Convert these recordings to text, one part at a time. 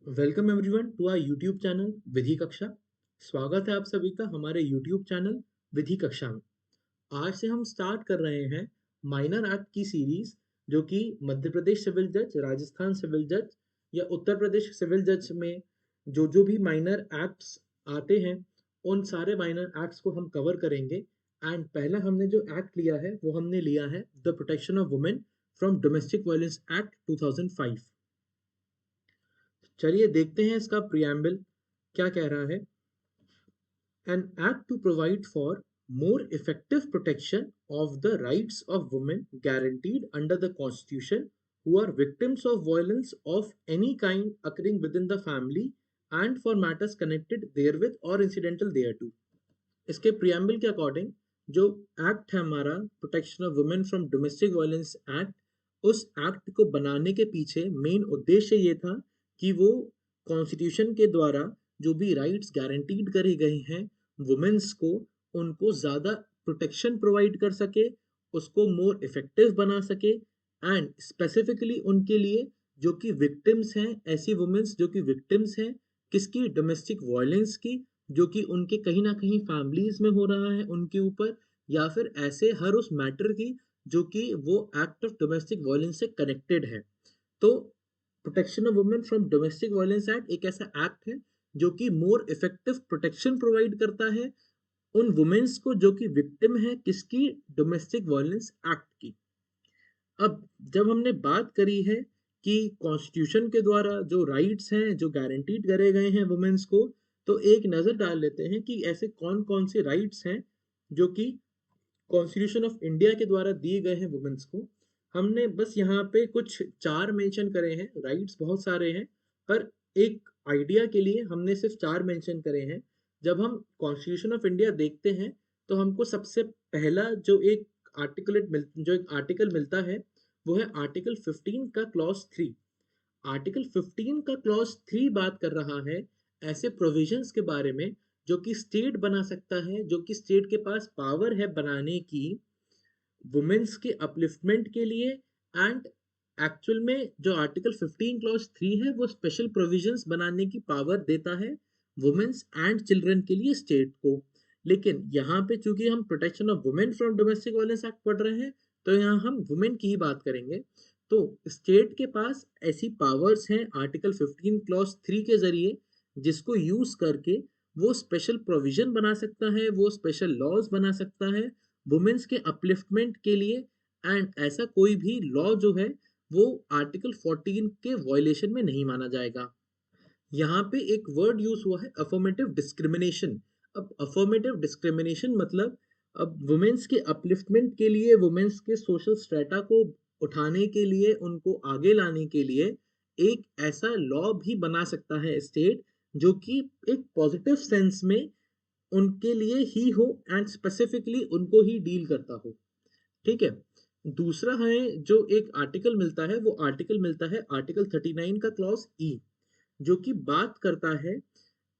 Welcome everyone to our YouTube channel Vidhi Kaksha. स्वागत है आप सभी का हमारे यूट्यूब चैनल विधि कक्षा में। आज से हम स्टार्ट कर रहे हैं माइनर एक्ट की सीरीज, जो कि मध्य प्रदेश सिविल जज, राजस्थान सिविल जज या उत्तर प्रदेश सिविल जज में जो जो भी माइनर एक्ट्स आते हैं, उन सारे माइनर एक्ट्स को हम कवर करेंगे। एंड पहला हमने जो एक्ट लिया है वो हमने लिया है the protection of women from domestic violence act 2005। चलिए देखते हैं इसका प्रियम्बल क्या कह रहा है। An act to provide for more effective protection of the rights of women guaranteed under the Constitution who are victims of violence of any kind occurring within the family and for matters connected therewith or incidental thereto। इसके preamble के according जो act है हमारा protection of women from domestic violence act, उस act को बनाने के पीछे मेन उद्देश्य ये था कि वो कॉन्स्टिट्यूशन के द्वारा जो भी राइट्स गारंटीड करे गए हैं वुमेन्स को, उनको ज़्यादा प्रोटेक्शन प्रोवाइड कर सके, उसको मोर इफेक्टिव बना सके। एंड स्पेसिफिकली उनके लिए जो कि विक्टिम्स हैं, ऐसी वुमेन्स जो कि विक्टिम्स हैं किसकी, डोमेस्टिक वायलेंस की, जो कि उनके कहीं ना कहीं फैमिलीज में हो रहा है उनके ऊपर, या फिर ऐसे हर उस मैटर की जो कि वो एक्ट ऑफ डोमेस्टिक वायलेंस से कनेक्टेड है। तो protection of women from domestic violence act एक ऐसा एक्ट है जो कि मोर इफेक्टिव प्रोटेक्शन प्रोवाइड करता है उन वुमेन्स को जो कि विक्टिम है किसकी, डोमेस्टिक वायलेंस एक्ट की। अब जब हमने बात करी है कि कॉन्स्टिट्यूशन के द्वारा जो राइट्स हैं जो गारंटीड करे गए हैं वुमेन्स को, तो एक नज़र डाल लेते हैं कि ऐसे कौन कौन से राइट्स हैं जो कि कॉन्स्टिट्यूशन ऑफ इंडिया के द्वारा दिए गए हैं वुमेन्स को। हमने बस यहाँ पे कुछ चार मेंशन करे हैं, राइट्स बहुत सारे हैं पर एक आइडिया के लिए हमने सिर्फ चार मेंशन करे हैं। जब हम कॉन्स्टिट्यूशन ऑफ इंडिया देखते हैं तो हमको सबसे पहला जो एक आर्टिकल मिलता है वो है आर्टिकल 15 का क्लॉज 3। आर्टिकल 15 का क्लॉज 3 बात कर रहा है ऐसे प्रोविजंस के बारे में जो कि स्टेट बना सकता है, जो कि स्टेट के पास पावर है बनाने की वुमेन्स के अपलिफ्टमेंट के लिए। एंड एक्चुअल में जो आर्टिकल 15 क्लॉज 3 है वो स्पेशल प्रोविजंस बनाने की पावर देता है वुमेन्स एंड चिल्ड्रन के लिए स्टेट को। लेकिन यहाँ पे चूंकि हम protection of women from domestic violence act पढ़ रहे हैं, तो यहाँ हम वुमेन की ही बात करेंगे। तो स्टेट के पास ऐसी पावर्स हैं आर्टिकल 15 क्लॉज 3 के जरिए, जिसको यूज करके वो स्पेशल प्रोविजन बना सकता है, वो स्पेशल लॉज बना सकता है वुमेन्स के अपलिफ्टमेंट के लिए। एंड ऐसा कोई भी लॉ जो है वो आर्टिकल 14 के वॉयलेशन में नहीं माना जाएगा। यहाँ पे एक वर्ड यूज हुआ है अफर्मेटिव डिस्क्रिमिनेशन। अब अफर्मेटिव डिस्क्रिमिनेशन मतलब अब वुमेन्स के अपलिफ्टमेंट के लिए, वुमेन्स के सोशल स्ट्रेटा को उठाने के लिए, उनको आगे लाने के लिए एक ऐसा लॉ भी बना सकता है स्टेट जो कि एक पॉजिटिव सेंस में उनके लिए ही हो एंड स्पेसिफिकली उनको ही डील करता हो। ठीक है। दूसरा है जो एक आर्टिकल मिलता है, वो आर्टिकल मिलता है आर्टिकल 39 का क्लॉज ई, जो कि बात करता है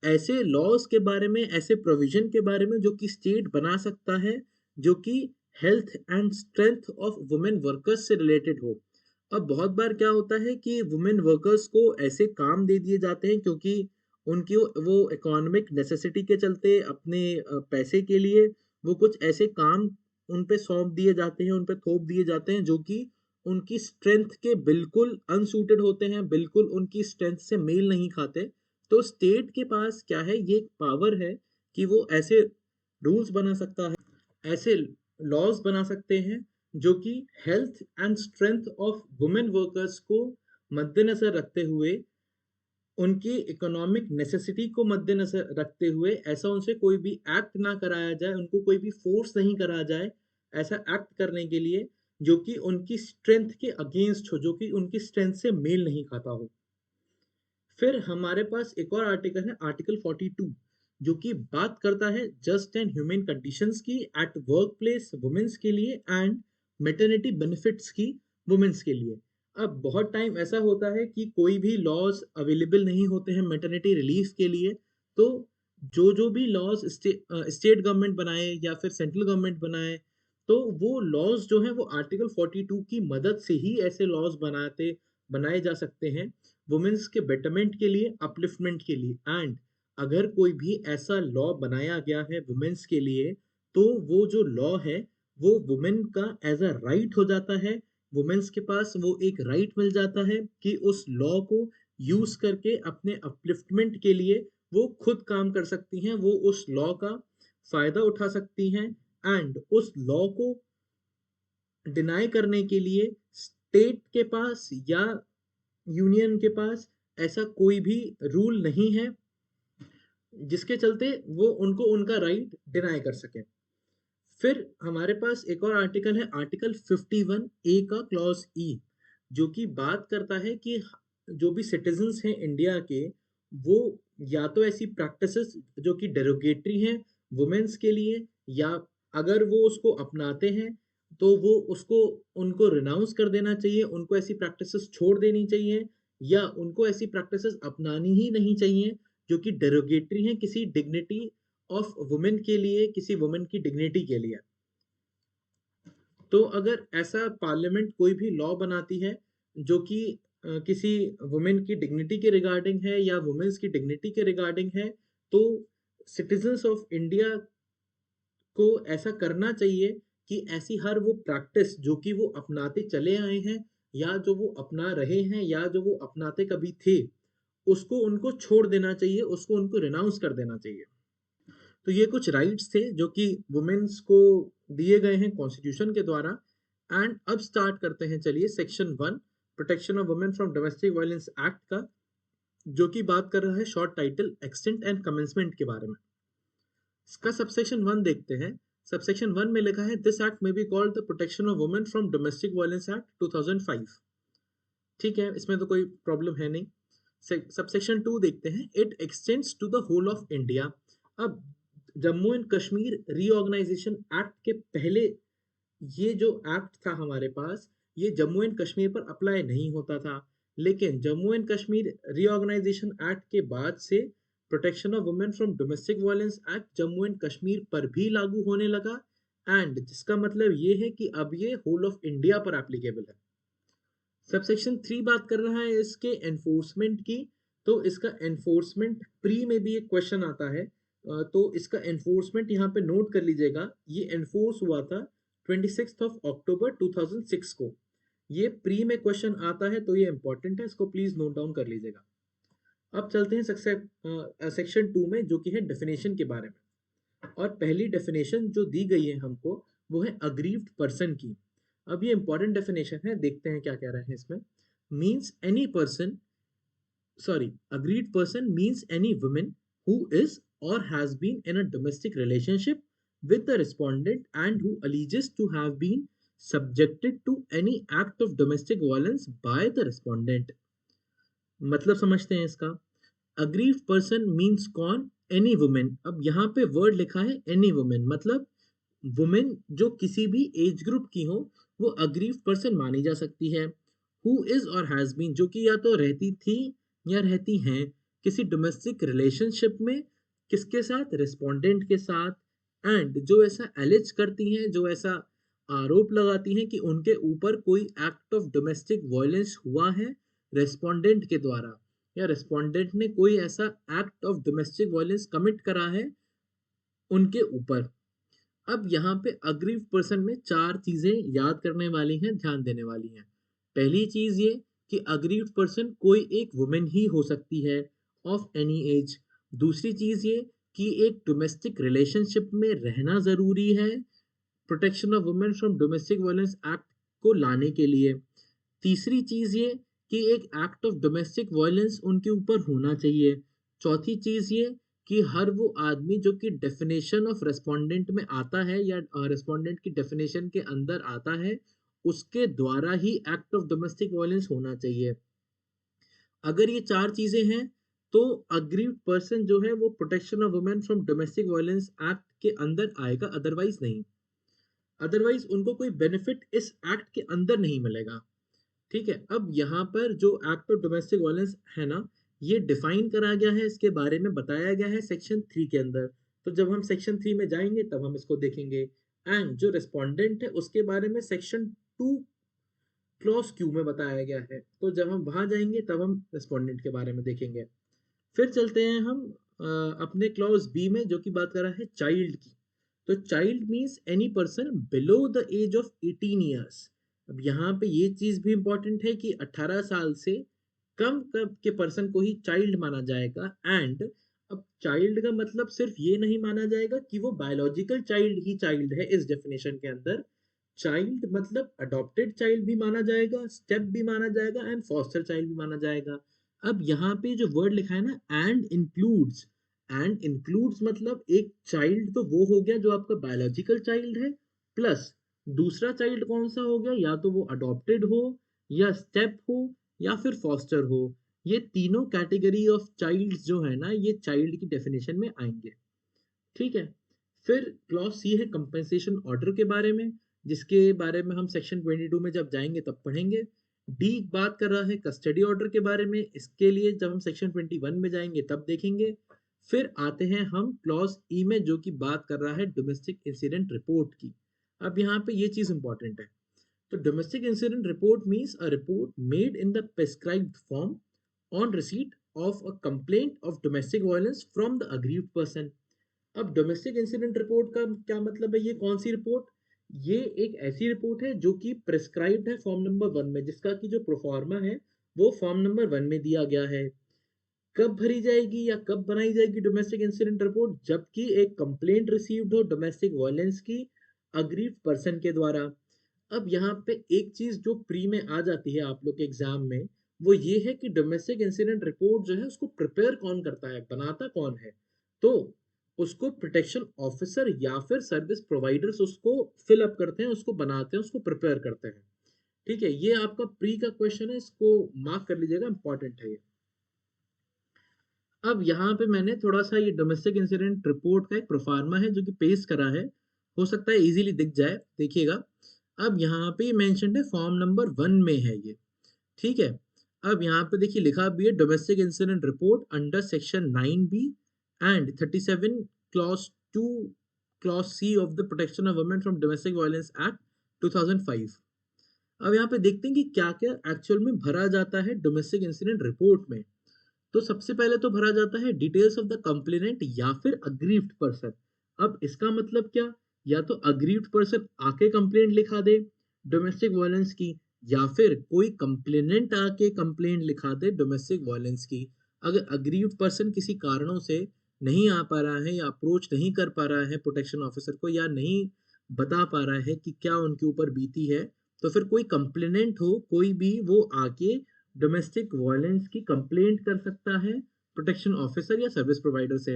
ऐसे लॉज के बारे में, ऐसे प्रोविजन के बारे में जो कि स्टेट बना सकता है जो कि health and strength of women workers से रिलेटेड हो। अब बहुत बार क्या होता है कि वुमेन वर्कर्स को ऐसे काम दे दिए जाते हैं क्योंकि उनकी वो इकोनॉमिक नेसेसिटी के चलते अपने पैसे के लिए वो कुछ ऐसे काम उन पे सौंप दिए जाते हैं, उन पे थोप दिए जाते हैं जो कि उनकी स्ट्रेंथ के बिल्कुल अनसूटेड होते हैं, बिल्कुल उनकी स्ट्रेंथ से मेल नहीं खाते। तो स्टेट के पास क्या है, ये पावर है कि वो ऐसे रूल्स बना सकता है, ऐसे लॉज बना सकते हैं जो कि health and strength of women workers को मद्देनजर रखते हुए, उनकी इकोनॉमिक नेसेसिटी को मद्देनजर रखते हुए ऐसा उनसे कोई भी एक्ट ना कराया जाए, उनको कोई भी फोर्स नहीं करा जाए ऐसा एक्ट करने के लिए जो कि उनकी स्ट्रेंथ के अगेंस्ट हो, जो कि उनकी स्ट्रेंथ से मेल नहीं खाता हो। फिर हमारे पास एक और आर्टिकल है आर्टिकल 42, जो कि बात करता है जस्ट एंड ह्यूमन कंडीशंस की एट वर्क प्लेस वुमेन्स के लिए एंड मेटर्निटी बेनिफिट्स की वुमेन्स के लिए। अब बहुत टाइम ऐसा होता है कि कोई भी लॉज अवेलेबल नहीं होते हैं मेटर्निटी रिलीफ के लिए। तो जो जो भी लॉज स्टेट गवर्नमेंट बनाए या फिर सेंट्रल गवर्नमेंट बनाए, तो वो लॉज जो है वो आर्टिकल 42 की मदद से ही ऐसे लॉज बनाए जा सकते हैं वुमेन्स के बेटरमेंट के लिए, अपलिफ्टमेंट के लिए। एंड अगर कोई भी ऐसा लॉ बनाया गया है वुमेन्स के लिए, तो वो जो लॉ है वो वुमेन का एज अ राइट हो जाता है। वुमेन्स के पास वो एक राइट मिल जाता है कि उस लॉ को यूज करके अपने अपलिफ्टमेंट के लिए वो खुद काम कर सकती हैं, वो उस लॉ का फायदा उठा सकती हैं। एंड उस लॉ को डिनाई करने के लिए स्टेट के पास या यूनियन के पास ऐसा कोई भी रूल नहीं है जिसके चलते वो उनको उनका राइट डिनाई कर सके। फिर हमारे पास एक और आर्टिकल है, आर्टिकल 51 ए का क्लॉज ई, जो कि बात करता है कि जो भी सिटीजन्स हैं इंडिया के, वो या तो ऐसी प्रैक्टिसेस जो कि डेरोगेटरी हैं वुमेन्स के लिए, या अगर वो उसको अपनाते हैं तो वो उसको उनको रिनाउंस कर देना चाहिए, उनको ऐसी प्रैक्टिसेस छोड़ देनी चाहिए, या उनको ऐसी प्रैक्टिसेस अपनानी ही नहीं चाहिए जो कि डेरोगेटरी हैं किसी डिग्निटी ऑफ वुमेन के लिए, किसी वुमेन की डिग्निटी के लिए। तो अगर ऐसा पार्लियामेंट कोई भी लॉ बनाती है जो कि किसी वुमेन की डिग्निटी के रिगार्डिंग है या वुमेन्स की डिग्निटी के रिगार्डिंग है, तो सिटीजन्स ऑफ इंडिया को ऐसा करना चाहिए कि ऐसी हर वो प्रैक्टिस जो कि वो अपनाते चले आए हैं, या जो वो अपना रहे हैं, या जो वो अपनाते कभी थे, उसको उनको छोड़ देना चाहिए, उसको उनको रिनाउंस कर देना चाहिए। तो ये कुछ राइट्स थे जो कि वुमेन्स को दिए गए हैं कॉन्स्टिट्यूशन के द्वारा। एंड अब स्टार्ट करते हैं, चलिए, section 1, protection of women from domestic violence act का, जो कि बात कर रहा है short title extent and commencement के बारे में। इसका सबसेक्शन 1 देखते हैं। सबसेक्शन 1 में लिखा है, दिस एक्ट में be called the protection of women from domestic violence act 2005। ठीक है, इसमें तो कोई प्रॉब्लम है नहीं। सबसेक्शन 2 देखते हैं, it extends to the whole of India. अब Jammu and Kashmir reorganisation act के पहले ये जो एक्ट था हमारे पास, ये जम्मू एंड कश्मीर पर अप्लाई नहीं होता था। लेकिन Jammu and Kashmir reorganisation act के बाद से protection of women from domestic violence act Jammu and Kashmir पर भी लागू होने लगा। एंड जिसका मतलब ये है कि अब ये होल ऑफ इंडिया पर एप्लीकेबल है। सबसेक्शन 3 बात कर रहा है इसके एनफोर्समेंट की। तो इसका एनफोर्समेंट प्री में भी एक क्वेश्चन आता है, तो इसका एनफोर्समेंट यहाँ पे नोट कर लीजिएगा। ये एनफोर्स हुआ था 26 ऑफ अक्टूबर 2006 को। ये प्री में क्वेश्चन आता है तो ये इंपॉर्टेंट है, इसको प्लीज नोट डाउन कर लीजिएगा। अब चलते हैं सेक्शन 2 में, जो कि है डेफिनेशन के बारे में। और पहली डेफिनेशन जो दी गई है हमको, वो है अग्रीव्ड पर्सन की। अब ये इंपॉर्टेंट डेफिनेशन है, देखते हैं क्या कह रहे हैं इसमें। Means any person, sorry, agreed person means any woman who is or has been in a domestic relationship with the respondent and who alleges to have been subjected to any act of domestic violence by the respondent। मतलब समझते हैं इसका। Aggrieved person means कौन? Any women. अब यहाँ पे word लिखा है एनी वुमेन, मतलब वुमेन जो किसी भी एज ग्रुप की हो, वो अग्रीव पर्सन मानी जा सकती है। Who is or has been, जो कि या तो रहती थी या रहती हैं किसी डोमेस्टिक रिलेशनशिप में, किसके साथ? रिस्पोंडेंट के साथ। एंड जो ऐसा एलिज करती हैं, जो ऐसा आरोप लगाती हैं कि उनके ऊपर कोई एक्ट ऑफ डोमेस्टिक वायलेंस हुआ है रेस्पोंडेंट के द्वारा, या रेस्पोंडेंट ने कोई ऐसा act of domestic violence commit करा है उनके ऊपर। अब यहाँ पे अग्रीव पर्सन में 4 चीजें याद करने वाली हैं, ध्यान देने वाली हैं। पहली चीज ये कि अग्रीव पर्सन कोई एक वुमेन ही हो सकती है ऑफ एनी एज। दूसरी चीज ये कि एक डोमेस्टिक रिलेशनशिप में रहना जरूरी है protection of women from domestic violence act को लाने के लिए। तीसरी चीज ये कि एक एक्ट ऑफ डोमेस्टिक वायलेंस उनके ऊपर होना चाहिए। चौथी चीज ये कि हर वो आदमी जो कि डेफिनेशन ऑफ रेस्पोंडेंट में आता है या रेस्पोंडेंट की डेफिनेशन के अंदर आता है, उसके द्वारा ही एक्ट ऑफ डोमेस्टिक वायलेंस होना चाहिए। अगर ये 4 चीजें हैं तो अग्रीव्ड पर्सन जो है वो protection of women from domestic violence act के अंदर आएगा, अदरवाइज नहीं। अदरवाइज उनको कोई बेनिफिट इस एक्ट के अंदर नहीं मिलेगा। ठीक है, अब यहाँ पर जो एक्ट ऑफ डोमेस्टिक वायलेंस है ना, ये डिफाइन करा गया है, इसके बारे में बताया गया है सेक्शन 3 के अंदर। तो जब हम सेक्शन 3 में जाएंगे तब हम इसको देखेंगे। एंड जो रिस्पोंडेंट है उसके बारे में सेक्शन 2 क्लॉज क्यू में बताया गया है। तो जब हम वहां जाएंगे तब हम रेस्पोंडेंट के बारे में देखेंगे। फिर चलते हैं हम अपने क्लॉज बी में, जो कि बात कर रहा है चाइल्ड की। तो child means any person below the age of 18 years. अब यहाँ पे ये चीज भी इंपॉर्टेंट है कि 18 साल से कम के पर्सन को ही चाइल्ड माना जाएगा। एंड अब चाइल्ड का मतलब सिर्फ ये नहीं माना जाएगा कि वो बायोलॉजिकल चाइल्ड ही चाइल्ड है। इस डेफिनेशन के अंदर चाइल्ड मतलब अडॉप्टेड चाइल्ड भी माना जाएगा, स्टेप भी माना जाएगा एंड फॉस्टर चाइल्ड भी माना जाएगा। अब यहाँ पे जो वर्ड लिखा है ना एंड इंक्लूड्स मतलब एक चाइल्ड तो वो हो गया जो आपका बायोलॉजिकल चाइल्ड है, प्लस दूसरा चाइल्ड कौन सा हो गया, या तो वो अडॉप्टेड हो या स्टेप हो या फिर फॉस्टर हो। ये तीनों कैटेगरी ऑफ चाइल्ड जो है ना, ये चाइल्ड की डेफिनेशन में आएंगे। ठीक है। फिर क्लॉज सी है कंपेंसेशन ऑर्डर के बारे में, जिसके बारे में हम सेक्शन 22 में जब जाएंगे तब पढ़ेंगे। डी बात कर रहा है कस्टडी ऑर्डर के बारे में, इसके लिए जब हम सेक्शन 21 में जाएंगे तब देखेंगे। फिर आते हैं हम क्लॉज ई में, जो कि बात कर रहा है डोमेस्टिक इंसिडेंट रिपोर्ट की। अब यहाँ पे ये चीज इंपॉर्टेंट है। तो domestic incident report means a report made in the prescribed form on receipt of a complaint of domestic violence from the aggrieved person. अब डोमेस्टिक इंसिडेंट रिपोर्ट का क्या मतलब है, ये कौन सी रिपोर्ट? ये एक ऐसी रिपोर्ट है जो कि प्रिस्क्राइब्ड है फॉर्म नंबर 1 में, जिसका कि जो प्रोफार्मा है वो फॉर्म नंबर 1 में दिया गया है। कब भरी जाएगी या कब बनाई जाएगी डोमेस्टिक इंसिडेंट रिपोर्ट? जबकि एक कंप्लेंट रिसीव्ड हो डोमेस्टिक वायलेंस की अग्रीव्ड पर्सन के द्वारा। अब यहाँ पे एक चीज जो प्री में आ जाती है आप लोग के एग्जाम में, वो ये है कि डोमेस्टिक इंसिडेंट रिपोर्ट जो है उसको प्रिपेयर कौन करता है, बनाता कौन है? तो उसको प्रोटेक्शन ऑफिसर या फिर सर्विस प्रोवाइडर्स उसको फिल अप करते हैं, उसको बनाते हैं, उसको प्रिपेयर करते हैं। ठीक है, ये आपका प्री का क्वेश्चन है, इसको मार्क कर लीजिएगा, इंपॉर्टेंट है ये। अब यहाँ पे मैंने थोड़ा सा ये डोमेस्टिक इंसिडेंट रिपोर्ट का एक प्रोफार्मा है जो कि पेश करा है, हो सकता है इजीली दिख जाए, देखिएगा। अब यहाँ पे मेंशन्ड है फॉर्म नंबर 1 में है ये। ठीक है। अब यहाँ पे देखिए लिखा भी है domestic incident report under section 9B and 37 clause 2 clause C of the protection of women from domestic violence act 2005। अब यहाँ पे देखते हैं कि क्या क्या एक्चुअल में भरा जाता है डोमेस्टिक इंसिडेंट रिपोर्ट में। तो सबसे पहले तो भरा जाता है डिटेल्स ऑफ द कंप्लेनेंट या फिर अग्रीव्ड पर्सन। अब इसका मतलब क्या? या तो अग्रीव्ड पर्सन आके कंप्लेंट लिखा दे डोमेस्टिक वायलेंस की, या फिर कोई कंप्लेनेंट आके कंप्लेंट लिखा दे डोमेस्टिक वायलेंस की। अगर अग्रीव्ड पर्सन किसी कारणों से नहीं आ पा रहा है या अप्रोच नहीं कर पा रहा है प्रोटेक्शन ऑफिसर को, या नहीं बता पा रहा है कि क्या उनके ऊपर बीती है, तो फिर कोई कंप्लेनेंट हो कोई भी, वो आके डोमेस्टिक वायलेंस की कंप्लेंट कर सकता है प्रोटेक्शन ऑफिसर या सर्विस प्रोवाइडर से।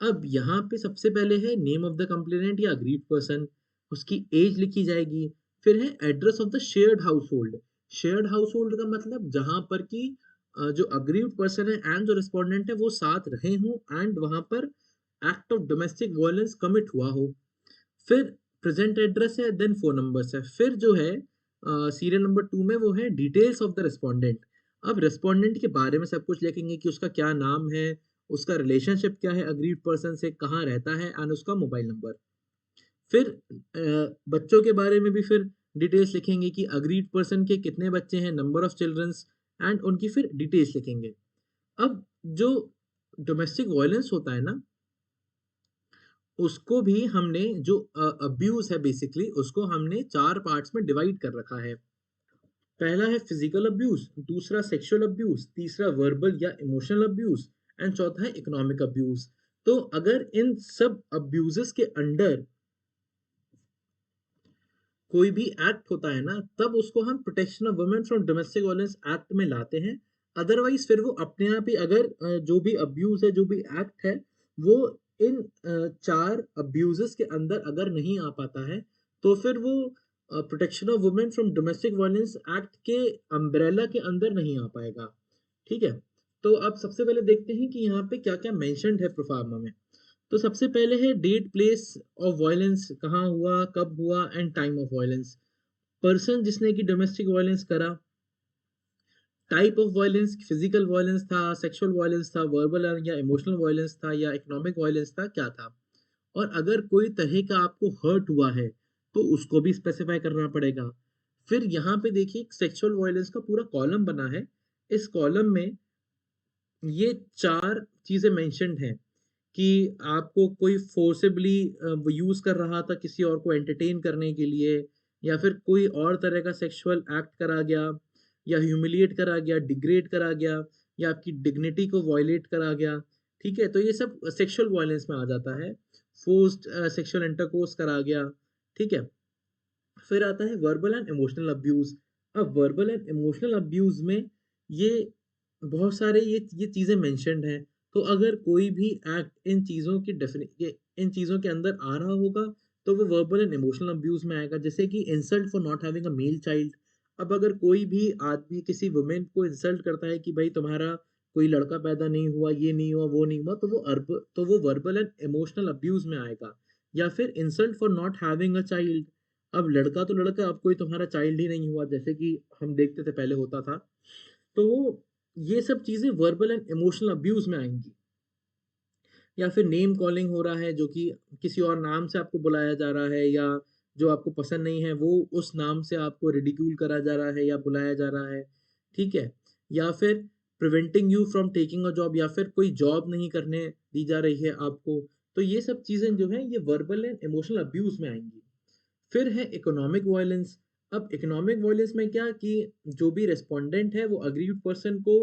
अब यहाँ पे सबसे पहले है नेम ऑफ द कंप्लेनेंट या अग्रीड पर्सन, उसकी एज लिखी जाएगी। फिर है address of the shared house hold. Shared house hold का मतलब जहां पर कि जो अग्रीव्ड पर्सन है एंड जो रिस्पोंडेंट है वो साथ रहे हों एंड वहां पर act of domestic violence commit हुआ हो। फिर प्रेजेंट एड्रेस है, देन फोन नंबर्स है। फिर जो है सीरियल नंबर 2 में वो है डिटेल्स ऑफ द रिस्पोंडेंट। अब रिस्पोंडेंट के बारे में सब कुछ लिखेंगे कि उसका क्या नाम है, उसका रिलेशनशिप क्या है अग्रीड पर्सन से, कहाँ रहता है एंड उसका मोबाइल नंबर। फिर बच्चों के बारे में भी फिर डिटेल्स लिखेंगे कि अग्रीड पर्सन के कितने बच्चे हैं, नंबर ऑफ चिल्ड्रंस एंड उनकी फिर डिटेल्स लिखेंगे। अब जो डोमेस्टिक वायलेंस होता है ना, उसको भी हमने जो अब्यूज है बेसिकली, उसको हमने 4 पार्ट्स में डिवाइड कर रखा है। पहला है फिजिकल अब्यूज, दूसरा सेक्सुअल अब्यूज, तीसरा वर्बल या इमोशनल अब्यूज एंड चौथा है इकोनॉमिक अब्यूज। तो अगर इन सब अब्यूजेस के अंडर कोई भी एक्ट होता है ना, तब उसको हम protection of women from domestic violence act में लाते हैं। अदरवाइज फिर वो अपने आप ही, अगर जो भी अब्यूज है, जो भी एक्ट है, वो इन 4 अब्यूजेस के अंदर अगर नहीं आ पाता है, तो फिर वो protection of women from domestic violence act के अम्ब्रेला के अंदर नहीं आ पाएगा। ठीक है। तो अब सबसे पहले देखते हैं कि यहाँ पे क्या क्या मेंशन्ड है प्रोफार्मा में। तो सबसे पहले है डेट प्लेस ऑफ वायलेंस, कहाँ हुआ, कब हुआ and time of violence. Person जिसने की डोमेस्टिक वायलेंस करा, type of violence, physical violence था, सेक्सुअल वायलेंस था, वर्बल या इमोशनल वायलेंस था, या इकोनॉमिक वायलेंस था, क्या था। और अगर कोई तरह का आपको हर्ट हुआ है तो उसको भी स्पेसिफाई करना पड़ेगा। फिर यहाँ पे देखिए सेक्सुअल वायलेंस का पूरा कॉलम बना है। इस कॉलम में ये 4 चीज़ें मेंशन्ड हैं कि आपको कोई फोर्सिबली यूज़ कर रहा था किसी और को एंटरटेन करने के लिए, या फिर कोई और तरह का सेक्सुअल एक्ट करा गया, या ह्यूमिलिएट करा गया, डिग्रेड करा गया, या आपकी डिग्निटी को वायलेट करा गया। ठीक है? तो ये सब सेक्सुअल वायलेंस में आ जाता है। फोर्स्ड सेक्सुअल इंटरकोर्स करा गया। ठीक है? फिर आता है वर्बल एंड इमोशनल अब्यूज। अब वर्बल एंड इमोशनल अब्यूज में ये बहुत सारे ये चीजें मेंशन्ड हैं। तो अगर कोई भी एक्ट इन चीजों की इन चीजों के अंदर आ रहा होगा तो वो वर्बल एंड इमोशनल अब्यूज में आएगा। जैसे कि insult for not having a male child. अब अगर कोई भी आदमी किसी वुमेन को इंसल्ट करता है कि भाई तुम्हारा कोई लड़का पैदा नहीं हुआ, ये नहीं हुआ, वो नहीं हुआ, तो वो वर्बल एंड इमोशनल अब्यूज में आएगा। या फिर insult for not having a child. अब लड़का तो लड़का, अब कोई तुम्हारा चाइल्ड ही नहीं हुआ, जैसे कि हम देखते थे पहले होता था। तो ये सब चीजें वर्बल एंड इमोशनल अब्यूज में आएंगी। या फिर नेम कॉलिंग हो रहा है, जो कि किसी और नाम से आपको बुलाया जा रहा है, या जो आपको पसंद नहीं है वो उस नाम से आपको रिडिक्यूल करा जा रहा है या बुलाया जा रहा है। ठीक है? या फिर preventing you from taking a job, या फिर कोई जॉब नहीं करने दी जा रही है आपको। तो ये सब चीजें जो है ये वर्बल एंड इमोशनल अब्यूज में आएंगी। फिर है इकोनॉमिक वायलेंस। अब इकोनॉमिक वायलेंस में क्या कि जो भी रेस्पोंडेंट है वो अग्रीड पर्सन को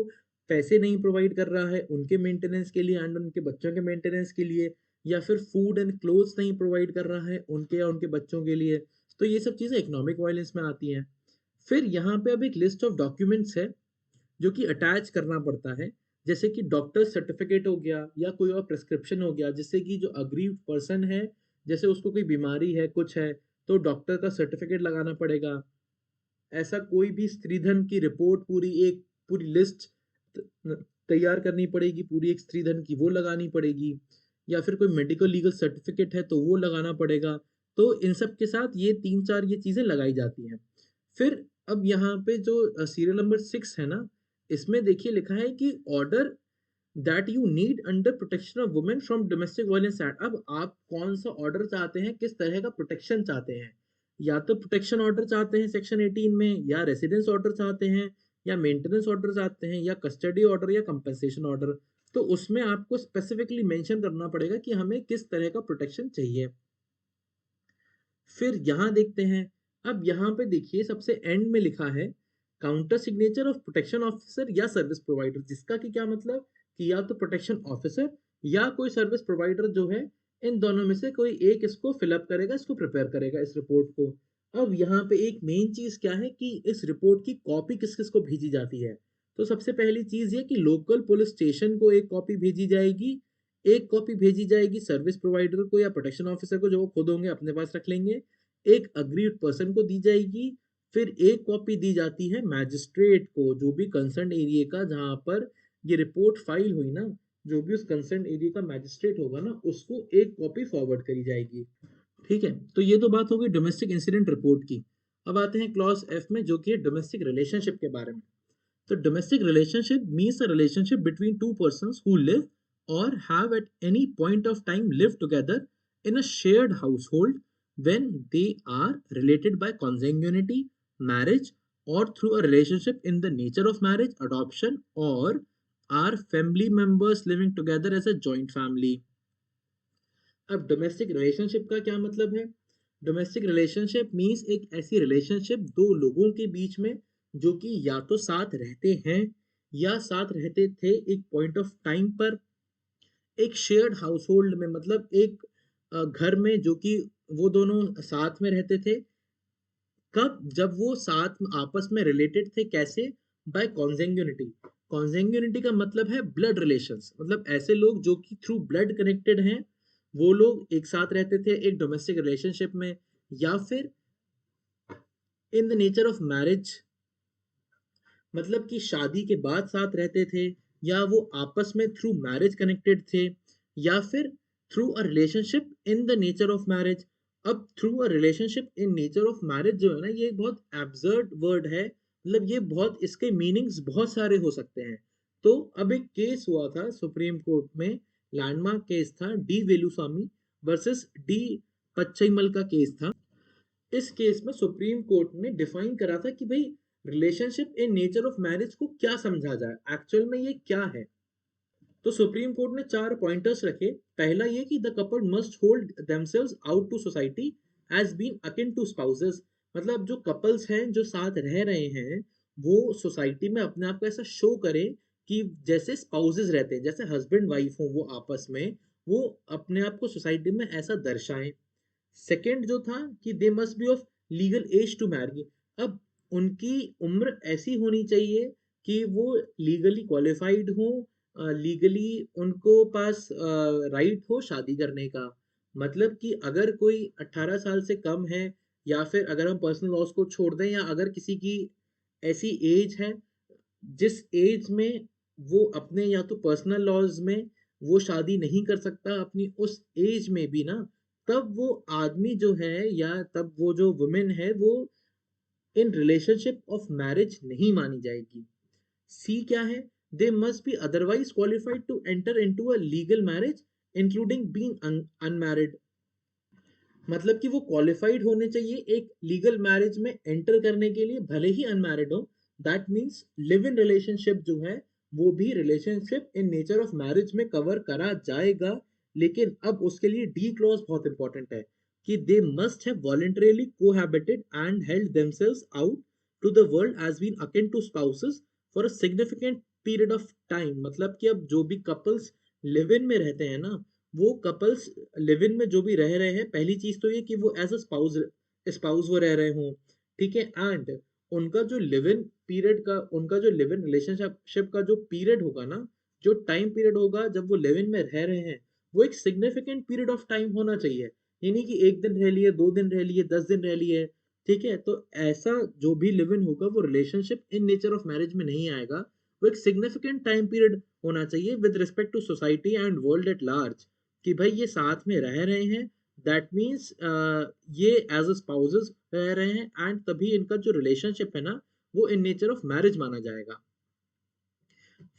पैसे नहीं प्रोवाइड कर रहा है उनके मेंटेनेंस के लिए एंड उनके बच्चों के मेंटेनेंस के लिए, या फिर फूड एंड क्लोथ्स नहीं प्रोवाइड कर रहा है उनके या उनके बच्चों के लिए। तो ये सब चीज़ें इकोनॉमिक वायलेंस में आती हैं। फिर यहाँ पे अब एक लिस्ट ऑफ डॉक्यूमेंट्स है जो कि अटैच करना पड़ता है। जैसे कि डॉक्टर सर्टिफिकेट हो गया, या कोई और प्रिस्क्रिप्शन हो गया, जिससे कि जो अग्रीव्ड पर्सन है, जैसे उसको कोई बीमारी है, कुछ है, तो डॉक्टर का सर्टिफिकेट लगाना पड़ेगा। ऐसा कोई भी स्त्रीधन की रिपोर्ट, पूरी लिस्ट तैयार करनी पड़ेगी, पूरी एक स्त्रीधन की वो लगानी पड़ेगी। या फिर कोई मेडिकल लीगल सर्टिफिकेट है तो वो लगाना पड़ेगा। तो इन सब के साथ ये 3-4 ये चीजें लगाई जाती हैं। फिर अब यहाँ पे जो सीरियल नंबर 6 है ना, इसमें देखिए लिखा है कि order that you need under protection of women from domestic violence act. अब आप कौन सा ऑर्डर चाहते हैं, किस तरह का प्रोटेक्शन चाहते हैं? या तो प्रोटेक्शन ऑर्डर चाहते हैं सेक्शन 18 में, या रेसिडेंस ऑर्डर चाहते हैं, या मेंटेनेंस ऑर्डर चाहते हैं, या कस्टडी ऑर्डर, या कंपनसेशन ऑर्डर। तो उसमें आपको स्पेसिफिकली मेंशन करना पड़ेगा कि हमें किस तरह का प्रोटेक्शन चाहिए। फिर यहाँ देखते हैं। अब यहाँ पे देखिए सबसे एंड में लिखा है counter signature of protection officer या सर्विस प्रोवाइडर, जिसका कि क्या मतलब कि या तो प्रोटेक्शन ऑफिसर या कोई सर्विस प्रोवाइडर जो है, इन दोनों में से कोई एक इसको फिलअप करेगा, इसको प्रिपेयर करेगा इस रिपोर्ट को। अब यहाँ पे एक मेन चीज क्या है कि इस रिपोर्ट की कॉपी किस किस को भेजी जाती है। तो सबसे पहली चीज ये कि लोकल पुलिस स्टेशन को एक कॉपी भेजी जाएगी, एक कॉपी भेजी जाएगी सर्विस प्रोवाइडर को या प्रोटेक्शन ऑफिसर को, जो वो खुद होंगे अपने पास रख लेंगे, एक अग्रीड पर्सन को दी जाएगी। फिर एक कॉपी दी जाती है मैजिस्ट्रेट को, जो भी कंसर्न एरिया का, जहां पर ये रिपोर्ट फाइल हुई ना, जो भी उस कंसर्न एरिया का मैजिस्ट्रेट होगा ना, उसको एक कॉपी फॉरवर्ड करी जाएगी। ठीक है? तो ये तो बात हो गई डोमेस्टिक इंसिडेंट रिपोर्ट की। अब आते हैं क्लॉज एफ में, जो कि है डोमेस्टिक रिलेशनशिप के बारे में। तो domestic relationship means a relationship between two persons who live or have at any point of time lived together in a shared household when they are related by consanguinity, marriage, or through a relationship in the nature of marriage, adoption, or are family members living together as a joint family. अब domestic relationship का क्या मतलब है? Domestic relationship means एक ऐसी relationship दो लोगों के बीच में जो कि या तो साथ रहते हैं या साथ रहते थे एक पॉइंट ऑफ टाइम पर, एक शेयर्ड हाउस होल्ड में, मतलब एक घर में, जो कि वो दोनों साथ में रहते थे। कब? जब वो साथ में आपस में रिलेटेड थे, कैसे? बाय कॉन्जेंग्यूनिटी। कॉन्जेंग्यूनिटी का मतलब है ब्लड रिलेशंस, मतलब ऐसे लोग जो कि थ्रू ब्लड कनेक्टेड हैं, वो लोग एक साथ रहते थे एक डोमेस्टिक रिलेशनशिप में। या फिर इन द नेचर ऑफ मैरिज, मतलब कि शादी के बाद साथ रहते थे, या वो आपस में थ्रू मैरिज कनेक्टेड थे, या फिर through a relationship in the nature of marriage. अब through a relationship in nature of marriage जो है ना, ये एक बहुत एब्सर्ड वर्ड है, मतलब ये बहुत, इसके मीनिंग्स बहुत सारे हो सकते हैं। तो अब एक केस हुआ था सुप्रीम कोर्ट में, लैंडमार्क केस था डी वेलुस्वामी वर्सेस डी पच्चईमल का केस था। इस केस में सुप्रीम कोर्ट ने डिफाइन करा था कि भाई relationship in nature of marriage को क्या समझा जाए, एक्चुअल में ये क्या है। तो सुप्रीम कोर्ट ने 4 पॉइंटर्स रखे। पहला ये कि the couple must hold themselves out to society as been akin to spouses. मतलब जो कपल्स हैं जो साथ रह रहे हैं वो सोसाइटी में अपने आप को ऐसा शो करें कि जैसे स्पाउसेस रहते हैं, जैसे हस्बैंड वाइफ हो वो आपस में, वो अपने आप को सोसाइटी में ऐसा दर्शाएं। सेकंड जो था कि they must be of legal age to marry. अब उनकी उम्र ऐसी होनी चाहिए कि वो लीगली क्वालिफाइड हो, लीगली उनको पास राइट हो शादी करने का। मतलब कि अगर कोई 18 साल से कम है, या फिर अगर हम पर्सनल लॉज को छोड़ दें, या अगर किसी की ऐसी एज है जिस एज में वो अपने या तो पर्सनल लॉज में वो शादी नहीं कर सकता अपनी उस एज में भी ना, तब वो आदमी जो है या तब वो जो वुमेन है वो इन रिलेशनशिप ऑफ मैरिज नहीं मानी जाएगी। सी क्या है? They must be otherwise qualified to enter into a legal marriage including being unmarried. मतलब कि वो क्वालिफाइड होने चाहिए एक लीगल मैरिज में एंटर करने के लिए, भले ही अनमैरिड हो। That means live in relationship जो है वो भी relationship in nature of marriage में कवर करा जाएगा। लेकिन अब उसके लिए डी क्लॉज बहुत इंपॉर्टेंट है कि they must have voluntarily cohabited and held themselves out to the world as been akin to spouses for a significant period of time. मतलब कि अब जो भी कपल्स लिव इन में रहते हैं ना, वो कपल्स लिव इन में जो भी रह रहे हैं, पहली चीज तो ये कि वो एज अ स्पाउस स्पाउस वो रह रहे हों। ठीक है। एंड उनका जो लिव इन पीरियड का, उनका जो लिव इन रिलेशनशिप का जो पीरियड होगा ना, जो टाइम पीरियड होगा जब वो लिव इन में रह रहे हैं, वो एक सिग्निफिकेंट पीरियड ऑफ टाइम होना चाहिए। ये नहीं कि एक दिन रह लिए, 2 दिन रह लिए, 10 दिन रह लिए। ठीक है। तो ऐसा जो भी लिव इन होगा वो relationship in nature of marriage में नहीं आएगा। वो एक सिग्निफिकेंट टाइम पीरियड होना चाहिए with respect to society and world at large, कि भाई ये साथ में रह रहे हैं। दैट मीन्स ये एज अ स्पाउसेस रह रहे हैं, एंड तभी इनका जो रिलेशनशिप है ना वो इन नेचर ऑफ मैरिज माना जाएगा।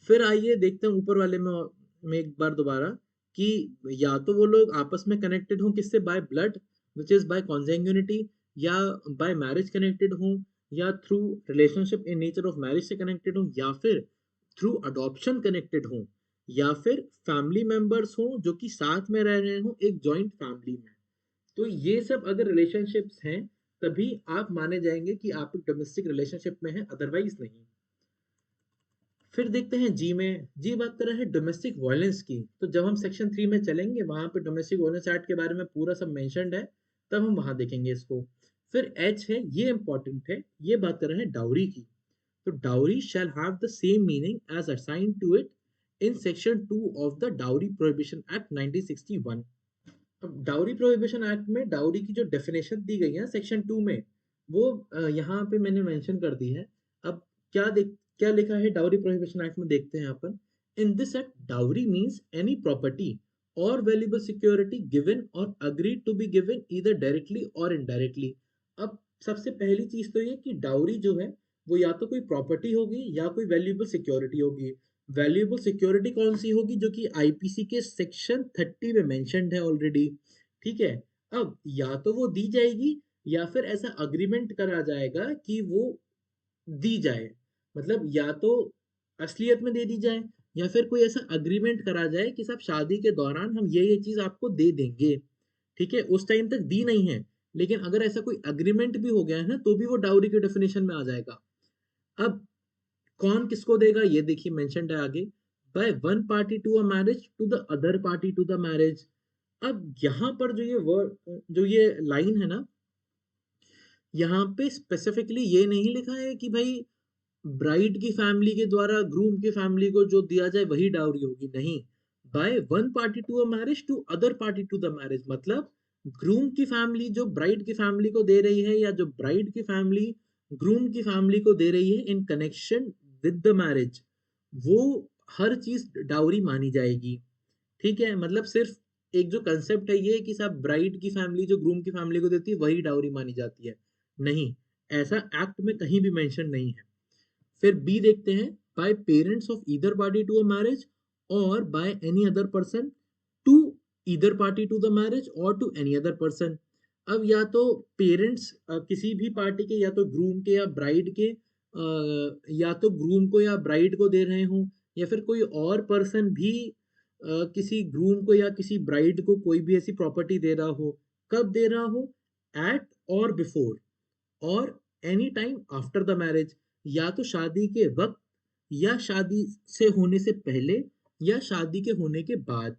फिर आइए देखते हैं ऊपर वाले में एक बार दोबारा कि या तो वो लोग आपस में कनेक्टेड हों किससे, by blood which is by consanguinity, या बाय मैरिज कनेक्टेड हों, या through relationship in nature of marriage से कनेक्टेड हों, या फिर थ्रू अडॉप्शन कनेक्टेड हों, या फिर फैमिली मेंबर्स हों जो कि साथ में रह रहे हों एक जॉइंट फैमिली में। तो ये सब अगर रिलेशनशिप्स हैं तभी आप माने जाएंगे कि आप एक डोमेस्टिक रिलेशनशिप में हैं, अदरवाइज नहीं। फिर देखते हैं जी में। जी बात कर रहे हैं डोमेस्टिक वायलेंस की। तो जब हम सेक्शन 3 में चलेंगे वहां पे डोमेस्टिक वायलेंस एक्ट के बारे में पूरा सब मेंशन्ड है, तब हम वहां देखेंगे इसको। फिर एच है, ये इंपॉर्टेंट है, ये बात कर रहे हैं डाउरी की। तो dowry shall have the same meaning as assign to it in section 2 of the dowry prohibition act 1961। अब डाउरी प्रोहिबिशन एक्ट में डाउरी की जो डेफिनेशन दी गई है सेक्शन 2 में, वो यहाँ पे मैंने मेंशन कर दी है। अब क्या लिखा है डाउरी प्रोहिबिशन एक्ट में, देखते हैं अपन। In this act dowry means any property or valuable security given or agreed to be given either directly or indirectly. अब सबसे पहली चीज तो ये कि डाउरी जो है वो या तो कोई प्रॉपर्टी होगी या कोई वैल्यूएबल सिक्योरिटी होगी। वैल्यूएबल सिक्योरिटी कौन सी होगी? जो कि आईपीसी के सेक्शन 30 में मेंशन्ड है ऑलरेडी। ठीक है। अब या तो वो दी जाएगी या फिर ऐसा अग्रीमेंट करा जाएगा कि वो दी जाए। मतलब या तो असलियत में दे दी जाए, या फिर कोई ऐसा अग्रीमेंट करा जाए कि साहब शादी के दौरान हम ये चीज आपको दे देंगे। ठीक है। उस टाइम तक दी नहीं है, लेकिन अगर ऐसा कोई अग्रीमेंट भी हो गया है ना तो भी वो डाउरी के डेफिनेशन में आ जाएगा। अब कौन किसको देगा ये देखिए मेंशन्ड है आगे। By one party to a marriage to the other party to the marriage. अब यहाँ पर जो ये वर्ड, जो ये लाइन है ना, यहाँ पे स्पेसिफिकली ये नहीं लिखा है कि भाई ब्राइड की फैमिली के द्वारा ग्रूम की फैमिली को जो दिया जाए वही डाउरी होगी, नहीं। By one party to a marriage to other party to the marriage, मतलब ग्रूम की फैमिली जो ब्राइड की फैमिली को दे रही है, या जो ब्राइड की फैमिली ग्रूम की फैमिली को दे रही है in connection with the marriage, वो हर चीज डाउरी मानी जाएगी। ठीक है। मतलब सिर्फ एक जो कंसेप्ट है ये कि साहब ब्राइड की फैमिली जो ग्रूम की फैमिली को देती है वही डाउरी मानी जाती है, नहीं। ऐसा एक्ट में कहीं भी मेंशन नहीं है। फिर बी देखते हैं। By parents of either party to a marriage or by any other person to either party to the marriage or to any other person. अब या तो पेरेंट्स किसी भी पार्टी के, या तो ग्रूम के या ब्राइड के, या तो ग्रूम को या ब्राइड को दे रहे हो, या फिर कोई और पर्सन भी किसी ग्रूम को या किसी ब्राइड को कोई भी ऐसी प्रॉपर्टी दे रहा हो। कब दे रहा हो? एट और बिफोर और any time after the marriage, या तो शादी के वक्त, या शादी से होने से पहले, या शादी के होने के बाद।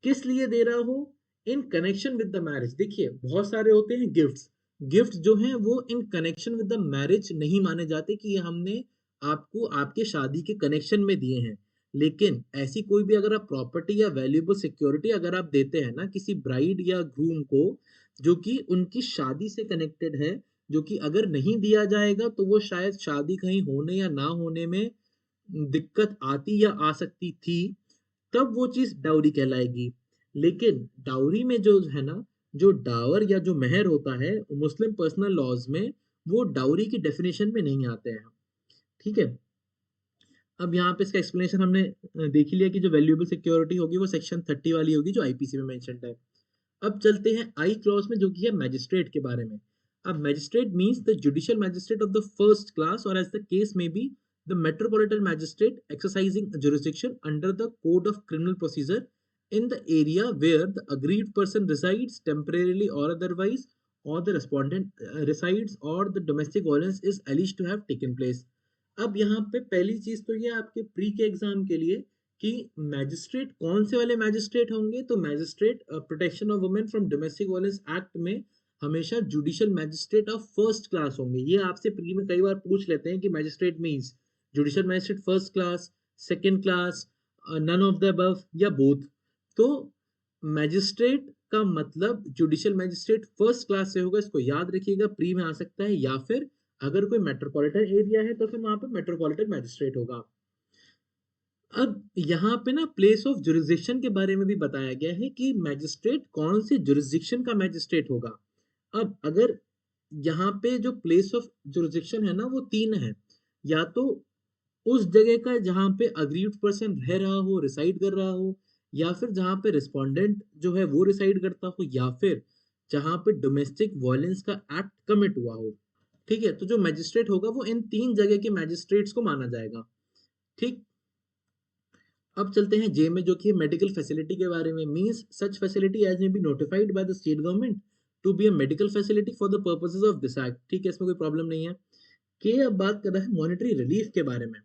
किस लिए दे रहा हो? In connection with the marriage. देखिए बहुत सारे होते हैं गिफ्ट्स, गिफ्ट जो हैं वो in connection with the marriage नहीं माने जाते कि ये हमने आपको आपके शादी के कनेक्शन में दिए हैं। लेकिन ऐसी कोई भी अगर आप प्रॉपर्टी या वैल्यूएबल सिक्योरिटी अगर आप देते हैं ना किसी ब्राइड या ग्रूम को, जो कि उनकी शादी से कनेक्टेड है, जो कि अगर नहीं दिया जाएगा तो वो शायद शादी कहीं होने या ना होने में दिक्कत आती या आ सकती थी, तब वो चीज डाउरी कहलाएगी। लेकिन डाउरी में जो है ना, जो डावर या जो मेहर होता है मुस्लिम पर्सनल लॉज में, वो डाउरी की डेफिनेशन में नहीं आते हैं। ठीक है। अब यहाँ पे इसका एक्सप्लेनेशन हमने देख ही लिया कि जो वैल्यूएबल सिक्योरिटी होगी वो सेक्शन 30 वाली होगी जो आईपीसी में मेंशन्ड है। अब चलते हैं आई क्लॉज में, जो कि है मैजिस्ट्रेट के बारे में। अब magistrate means the judicial magistrate of the first class, और एज द केस में be the metropolitan magistrate exercising jurisdiction under the code of criminal procedure in the area where the aggrieved person resides temporarily or otherwise, or the respondent resides, or the domestic violence is alleged to have taken place। अब यहाँ पे पहली चीज तो ये आपके pre के exam के लिए कि मैजिस्ट्रेट कौन से वाले मैजिस्ट्रेट होंगे, तो magistrate protection of women from domestic violence act में हमेशा judicial magistrate of first class होंगे। ये आपसे प्री में कई बार पूछ लेते हैं कि magistrate means judicial magistrate first class, second class, none of the above, या बोथ। तो मैजिस्ट्रेट का मतलब जुडिशियल मैजिस्ट्रेट फर्स्ट क्लास से होगा, इसको याद रखिएगा, प्री में आ सकता है, या फिर अगर कोई मेट्रोपॉलिटन एरिया है तो फिर वहां पे मेट्रोपॉलिटन मैजिस्ट्रेट होगा। अब यहाँ पे ना प्लेस ऑफ जुरिस्डिक्शन के बारे में भी बताया गया है कि मैजिस्ट्रेट कौन से जुरिस्डिक्शन का मैजिस्ट्रेट होगा। अब अगर यहाँ पे जो प्लेस ऑफ जुरिस्डिक्शन है ना वो तीन है, या तो उस जगह का जहाँ पे अग्रीव्ड पर्सन रह रहा हो, रिसाइड कर रहा हो, या फिर जहाँ पे रिस्पोंडेंट जो है वो रिसाइड करता हो, या फिर जहाँ पे डोमेस्टिक वायलेंस का एक्ट कमिट हुआ हो। ठीक है, तो जो मैजिस्ट्रेट होगा वो इन तीन जगह के मैजिस्ट्रेट्स को माना जाएगा। ठीक। अब चलते हैं जे में, जो कि मेडिकल फैसिलिटी के बारे में। Means such facility as may be notified by the state government to be a medical facility for the purposes of this act. ठीक है, इसमें कोई प्रॉब्लम नहीं है। के अब बात कर रहा है मॉनेटरी रिलीफ के बारे में।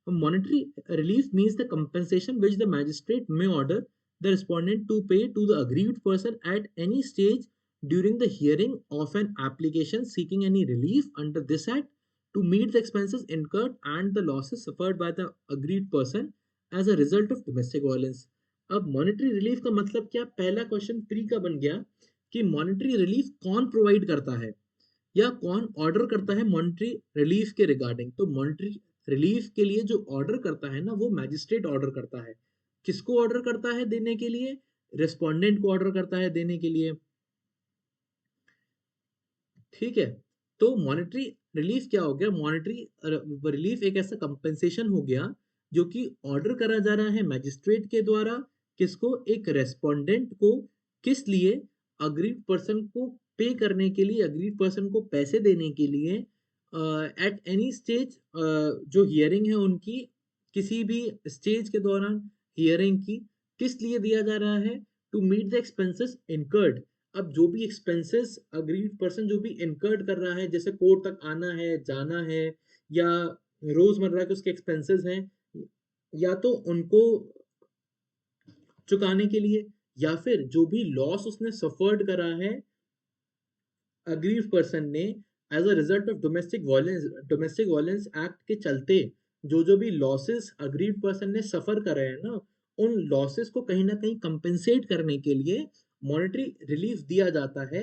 Monetary relief means the compensation which the magistrate may order the respondent to pay to the aggrieved person at any stage during the hearing of an application seeking any relief under this act to meet the expenses incurred and the losses suffered by the aggrieved person as a result of domestic violence। अब monetary relief का मतलब क्या? पहला question pre का बन गया कि monetary relief कौन प्रोवाइड करता है या कौन ऑर्डर करता है मॉनेटरी रिलीफ के रिगार्डिंग। तो मॉनेटरी रिलीफ के लिए जो ऑर्डर करता है ना वो मैजिस्ट्रेट ऑर्डर करता है। किसको ऑर्डर करता है देने के लिए? रिस्पोंडेंट को ऑर्डर करता है देने के लिए। ठीक है, तो मॉनेटरी रिलीफ क्या हो गया? मॉनेटरी रिलीफ एक ऐसा कंपेंसेशन हो गया जो कि ऑर्डर करा जा रहा है मैजिस्ट्रेट के द्वारा। किसको? एक रेस्पोंडेंट को। किस लिए? अग्रीड पर्सन को पे करने के लिए, अग्रीड पर्सन को पैसे देने के लिए एट एनी स्टेज, जो हियरिंग है उनकी किसी भी स्टेज के दौरान हियरिंग की। किस लिए दिया जा रहा है? To meet the expenses incurred. अब जो भी एक्सपेंसेस अग्रीड पर्सन जो भी इनकर्ड कर रहा है, जैसे कोर्ट तक आना है, जाना है, या रोजमर्रा के उसके एक्सपेंसेस हैं, या तो उनको चुकाने के लिए, या फिर जो भी लॉस उसने सफर्ड करा है अग्रीव पर्सन ने as a result of domestic violence act के चलते, जो भी लॉसेस अग्रीव पर्सन ने सफर करे हैं ना, उन लॉसेस को कहीं ना कहीं कंपेंसेट करने के लिए मॉनेटरी रिलीफ दिया जाता है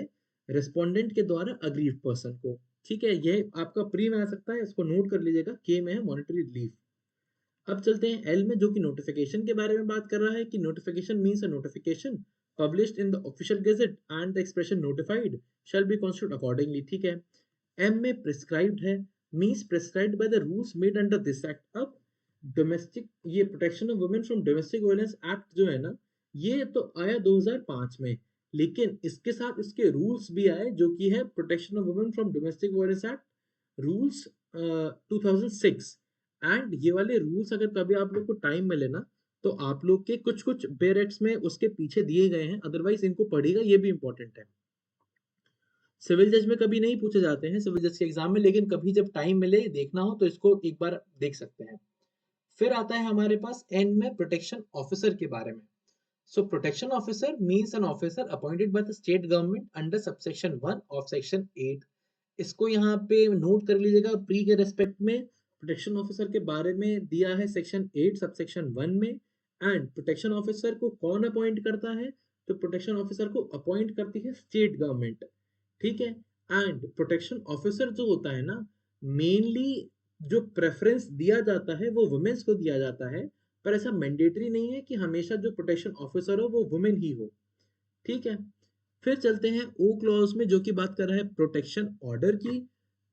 रिस्पोंडेंट के द्वारा अग्रीव पर्सन को। ठीक है, ये आपका प्री में आ सकता है, इसको नोट कर लीजिएगा। के में है मॉनेटरी रिलीफ। अब चलते हैं एल में, जो कि नोटिफिकेशन के बारे में बात कर रहा है कि notification means a notification published in the official gazette and the expression notified shall be constitute accordingly. ठीक है। एम में प्रिस्क्राइब्ड है, means prescribed by the rules made under this act. अब डोमेस्टिक, ये protection of women from domestic violence act जो है ना, ये तो आया 2005 में। लेकिन इसके साथ इसके रूल्स भी आए, जो कि है protection of women from domestic violence act rules 2006। And ये वाले रूल्स अगर कभी आप लोग को टाइम मिले ना, तो आप लोग के कुछ कुछ बेयर एक्ट्स में उसके पीछे दिए गए हैं, अदरवाइज इनको पढ़िएगा, ये भी इंपॉर्टेंट है। सिविल जज में कभी नहीं पूछे जाते हैं सिविल जज के एग्जाम में, लेकिन कभी जब टाइम मिले देखना हो तो इसको एक बार देख सकते हैं। फिर आता है हमारे पास एंड में प्रोटेक्शन ऑफिसर के बारे में। So protection officer means an officer appointed by the state government under subsection 1 of section 8। इसको यहाँ पे नोट कर लीजिएगा, प्री के रेस्पेक्ट में प्रोटेक्शन ऑफिसर के बारे में दिया है सेक्शन 8 सबसेक्शन 1 में। एंड प्रोटेक्शन ऑफिसर को कौन अपॉइंट करता है? तो प्रोटेक्शन ऑफिसर को अपॉइंट करती है स्टेट गवर्नमेंट, ठीक है। एंड प्रोटेक्शन ऑफिसर जो होता है ना, मेनली जो प्रेफरेंस दिया जाता है वो वुमेन्स को दिया जाता है, पर ऐसा मैंडेटरी नहीं है कि हमेशा जो प्रोटेक्शन ऑफिसर हो वो वुमेन ही हो, ठीक है। फिर चलते हैं ओ क्लॉज में, जो कि बात कर रहा है प्रोटेक्शन ऑर्डर की।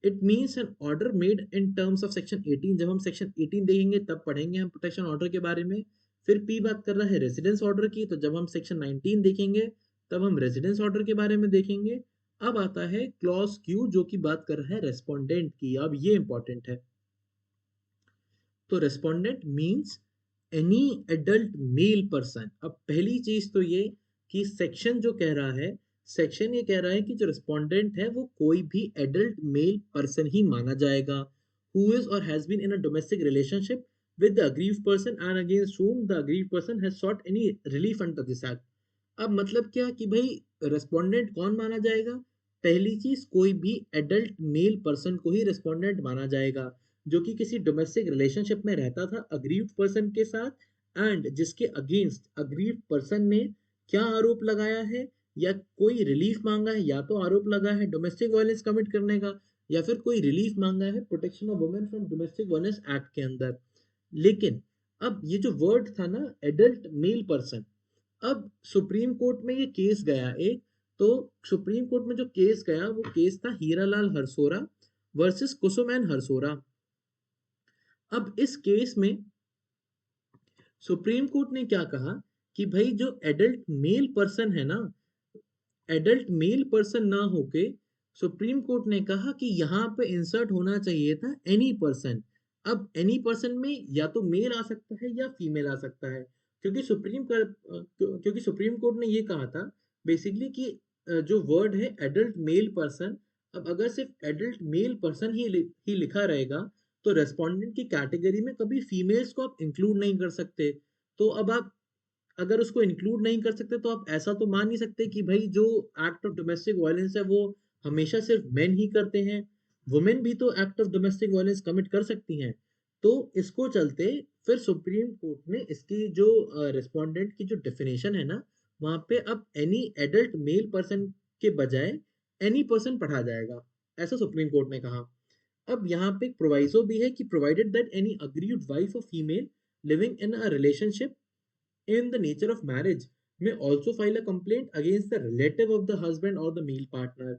It means an order made in terms of section 18। जब हम सेक्शन 18 देखेंगे तब पढ़ेंगे हम प्रोटेक्शन ऑर्डर के बारे में। फिर पी बात कर रहा है रेजिडेंस ऑर्डर की, तो जब हम सेक्शन 19 देखेंगे तब हम रेजिडेंस ऑर्डर के बारे में देखेंगे। अब आता है क्लॉज क्यू, जो कि बात कर रहा है रेस्पोंडेंट की। अब ये इंपॉर्टेंट है। तो respondent means any adult male person. अब पहली चीज तो ये कि सेक्शन जो कह रहा है, सेक्शन ये कह रहा है कि जो रिस्पोंडेंट है वो कोई भी एडल्ट मेल पर्सन ही माना जाएगा, who is or has been in a domestic relationship with the aggrieved person and against whom the aggrieved person has sought any relief under this act. अब मतलब क्या कि भाई रेस्पोंडेंट कौन माना जाएगा? पहली चीज, कोई भी एडल्ट मेल पर्सन को ही रेस्पोंडेंट माना जाएगा जो कि किसी डोमेस्टिक रिलेशनशिप में रहता था अग्रीव्ड पर्सन के साथ, एंड जिसके अगेंस्ट अग्रीव्ड पर्सन ने क्या आरोप लगाया है या कोई रिलीफ मांगा है, या तो आरोप लगा है डोमेस्टिक वायलेंस कमिट करने का, या फिर कोई रिलीफ मांगा है protection of women from domestic violence act के अंदर। लेकिन अब ये जो वर्ड था ना एडल्ट मेल पर्सन, अब सुप्रीम कोर्ट में ये केस गया एक, तो सुप्रीम कोर्ट में जो केस गया वो केस था हीरालाल हरसोरा वर्सेस कुसुमैन हरसोरा। अब इस केस में सुप्रीम कोर्ट ने क्या कहा कि भाई जो एडल्ट मेल पर्सन है ना, एडल्ट मेल पर्सन ना होके सुप्रीम कोर्ट ने कहा कि यहाँ पे इंसर्ट होना चाहिए था एनी पर्सन। अब एनी पर्सन में या तो मेल आ सकता है या फीमेल आ सकता है, क्योंकि सुप्रीम कोर्ट ने ये कहा था बेसिकली कि जो वर्ड है एडल्ट मेल पर्सन, अब अगर सिर्फ एडल्ट मेल पर्सन ही लिखा रहेगा तो रेस्पोंडेंट की कैटेगरी में कभी फीमेल्स को आप इंक्लूड नहीं कर सकते। तो अब आप अगर उसको इंक्लूड नहीं कर सकते तो आप ऐसा तो मान नहीं सकते कि भाई जो एक्ट ऑफ डोमेस्टिक वायलेंस है वो हमेशा सिर्फ मेन ही करते हैं, वुमेन भी तो act of domestic violence commit कर सकती हैं। तो इसको चलते फिर सुप्रीम कोर्ट ने इसकी जो रिस्पोंडेंट की जो डेफिनेशन है ना, वहां पे अब एनी एडल्ट मेल पर्सन के बजाय एनी पर्सन पढ़ा जाएगा, ऐसा सुप्रीम कोर्ट ने कहा। अब यहाँ पे एक प्रोवाइजो भी है कि provided that any aggrieved wife or female living in a relationship in the nature of marriage may also file a complaint against the relative of the husband or the male partner।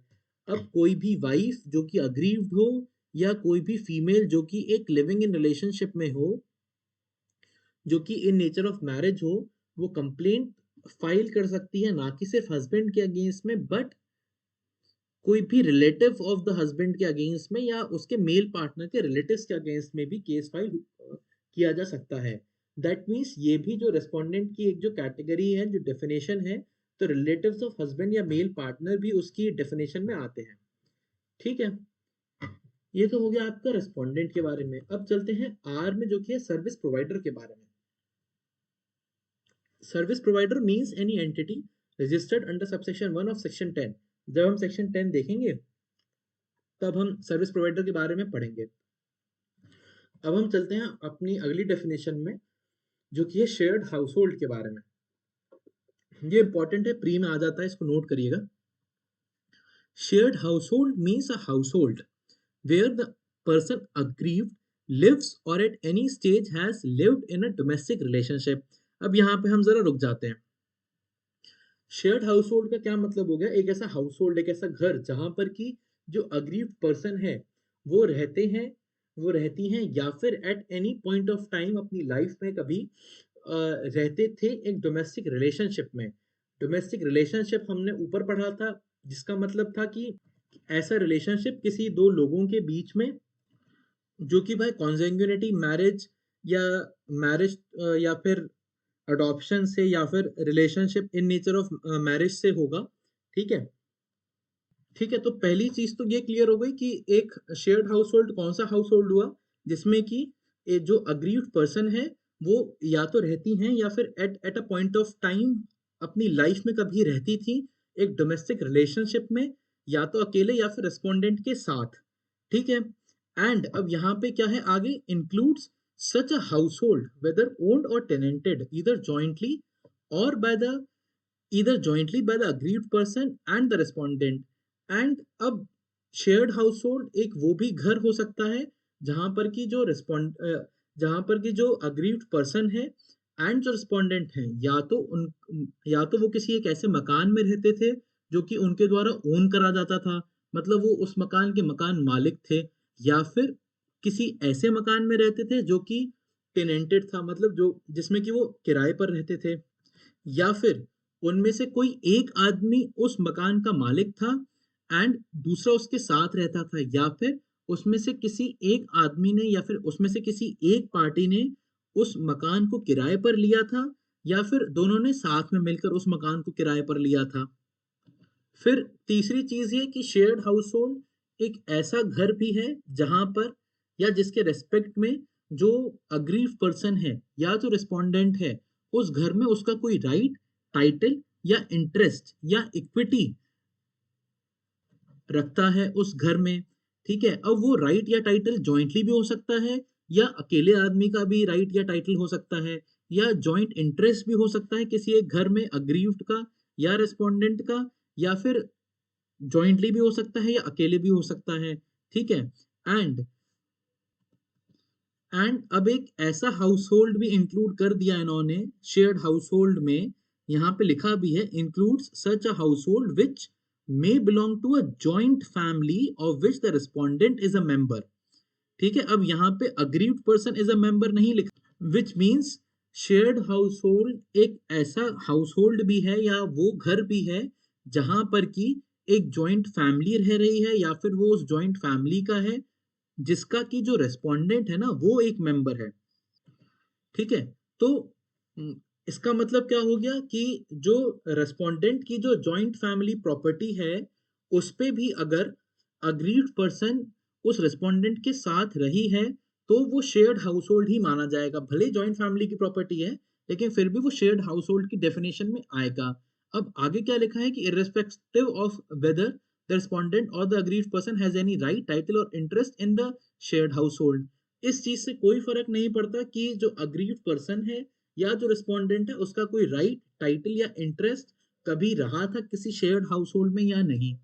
अब कोई भी wife जो कि aggrieved हो या कोई भी female जो कि एक लिविंग इन रिलेशनशिप में हो जो कि इन नेचर ऑफ मैरिज हो, वो कंप्लेंट फाइल कर सकती है, ना कि सिर्फ हस्बैंड के अगेंस्ट में बट कोई भी रिलेटिव ऑफ द हस्बैंड के अगेंस्ट में या उसके मेल पार्टनर के रिलेटिव्स के अगेंस्ट में भी केस फाइल किया जा सकता है। दैट मीन्स ये भी जो रेस्पोंडेंट की एक जो कैटेगरी है, जो डेफिनेशन है, तो रिलेटिव्स ऑफ हस्बैंड या मेल पार्टनर भी उसकी डेफिनेशन में आते हैं, ठीक है। ये तो हो गया आपका रेस्पोंडेंट के बारे में। अब चलते हैं आर में, जो कि है सर्विस प्रोवाइडर के बारे में। Service provider means any entity registered under subsection 1 of section 10। जब हम सेक्शन 10 देखेंगे तब हम सर्विस प्रोवाइडर के बारे में पढ़ेंगे। अब हम चलते हैं अपनी अगली डेफिनेशन में, जो कि है शेयर्ड हाउस होल्ड के बारे में। ये इंपॉर्टेंट है, प्री में आ जाता है, इसको नोट करिएगा। Shared household means a household where the person aggrieved lives or at any stage has lived in a domestic relationship। अब यहाँ पे हम जरा रुक जाते हैं। शेयर्ड हाउस होल्ड का क्या मतलब हो गया? एक ऐसा हाउस होल्ड, एक ऐसा घर जहां पर कि जो अग्रीव्ड पर्सन है वो रहते हैं, वो रहती हैं, या फिर at any point of time अपनी लाइफ में कभी रहते थे एक डोमेस्टिक रिलेशनशिप में। डोमेस्टिक रिलेशनशिप हमने ऊपर पढ़ा था, जिसका मतलब था कि ऐसा रिलेशनशिप किसी दो लोगों के बीच में जो कि भाई कॉन्sanguinity मैरिज या मैरिज या फिर अडॉप्शन से या फिर relationship in nature of marriage से होगा। ठीक है। ठीक है, तो पहली चीज तो ये क्लियर हो गई कि एक शेयर्ड हाउस होल्ड कौन सा हाउस होल्ड हुआ जिसमें कि जो अग्रीव्ड पर्सन है वो या तो रहती हैं या फिर at at a point of time अपनी लाइफ में कभी रहती थी एक डोमेस्टिक रिलेशनशिप में, या तो अकेले या फिर रेस्पोंडेंट के साथ। ठीक है। एंड अब यहाँ पे क्या है आगे, includes such a household whether owned or tenanted or by the either jointly by the aggrieved person and the respondent। And अब शेयर्ड हाउस होल्ड एक वो भी घर हो सकता है जहां पर कि जो रिस्पॉन्ड जहां पर कि जो अग्रीव्ड पर्सन है एंड जो रिस्पोंडेंट है या तो वो किसी एक ऐसे मकान में रहते थे जो कि उनके द्वारा ओन करा जाता था, मतलब वो उस मकान के मकान मालिक थे, या फिर किसी ऐसे मकान में रहते थे जो कि टेनेंटेड था, मतलब जो जिसमें कि वो किराए पर रहते थे, या फिर उनमें से कोई एक आदमी उस मकान का मालिक था एंड दूसरा उसके साथ रहता था, या फिर उसमें से किसी एक आदमी ने या फिर उसमें से किसी एक पार्टी ने उस मकान को किराए पर लिया था, या फिर दोनों ने साथ में मिलकर उस मकान को किराए पर लिया था। फिर तीसरी चीज ये कि शेयर्ड हाउस होल्ड एक ऐसा घर भी है जहां पर या जिसके रेस्पेक्ट में जो अग्रीव पर्सन है या जो रिस्पोंडेंट है उस घर में उसका कोई राइट, टाइटल या इंटरेस्ट या इक्विटी रखता है उस घर में। ठीक है, अब वो राइट या टाइटल जॉइंटली भी हो सकता है, या अकेले आदमी का भी राइट या टाइटल हो सकता है, या जॉइंट इंटरेस्ट भी हो सकता है किसी एक घर में अग्रीव्ड का या रेस्पोंडेंट का, या फिर जॉइंटली भी हो सकता है या अकेले भी हो सकता है। ठीक है। एंड अब एक ऐसा हाउस होल्ड भी इंक्लूड कर दिया इन्होंने शेयर्ड हाउस होल्ड में, यहाँ पे लिखा भी है includes such a household which may belong to a joint family of which the respondent is a member. ठीक है, अब यहाँ पे aggrieved person is a member नहीं लिखा, which means shared household एक ऐसा हाउस होल्ड भी है या वो घर भी है जहां पर कि एक जॉइंट फैमिली रह रही है या फिर वो उस जॉइंट फैमिली का है जिसका कि जो रेस्पोंडेंट है ना वो एक मेंबर है। ठीक है। तो हम्म, इसका मतलब क्या हो गया कि जो रेस्पोंडेंट की जो जॉइंट फैमिली प्रॉपर्टी है उस पे भी अगर अग्रीड पर्सन उस रेस्पोंडेंट के साथ रही है तो वो शेयर्ड हाउस होल्ड ही माना जाएगा, भले जॉइंट फैमिली की प्रॉपर्टी है लेकिन फिर भी वो शेयर्ड हाउस होल्ड की डेफिनेशन में आएगा। अब आगे क्या लिखा है कि irrespective of whether the respondent or the aggrieved person has any right, title or interest in the shared household. इस चीज से कोई फर्क नहीं पड़ता कि जो अग्रीव्ड पर्सन है या जो रिस्पोंडेंट है उसका कोई राइट, टाइटल या इंटरेस्ट कभी रहा था किसी शेयर्ड हाउस होल्ड में या नहीं।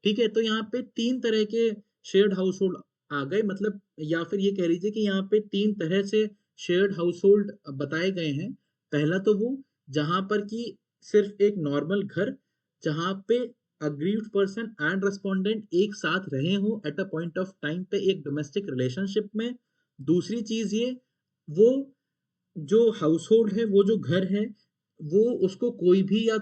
ठीक है, तो यहाँ पे तीन तरह के शेयर्ड हाउस होल्ड आ गए, मतलब या फिर ये कह लीजिए कि यहाँ पे तीन तरह से शेयर्ड हाउस होल्ड बताए गए हैं। पहला तो वो जहां पर कि सिर्फ एक नॉर्मल घर जहां पे अग्रीव्ड पर्सन एंड रेस्पोंडेंट एक साथ रहे हो eight a point of time पे एक डोमेस्टिक रिलेशनशिप में। दूसरी चीज ये, वो जो हाउस होल्ड है वो जो घर है वो उसको कोई भी या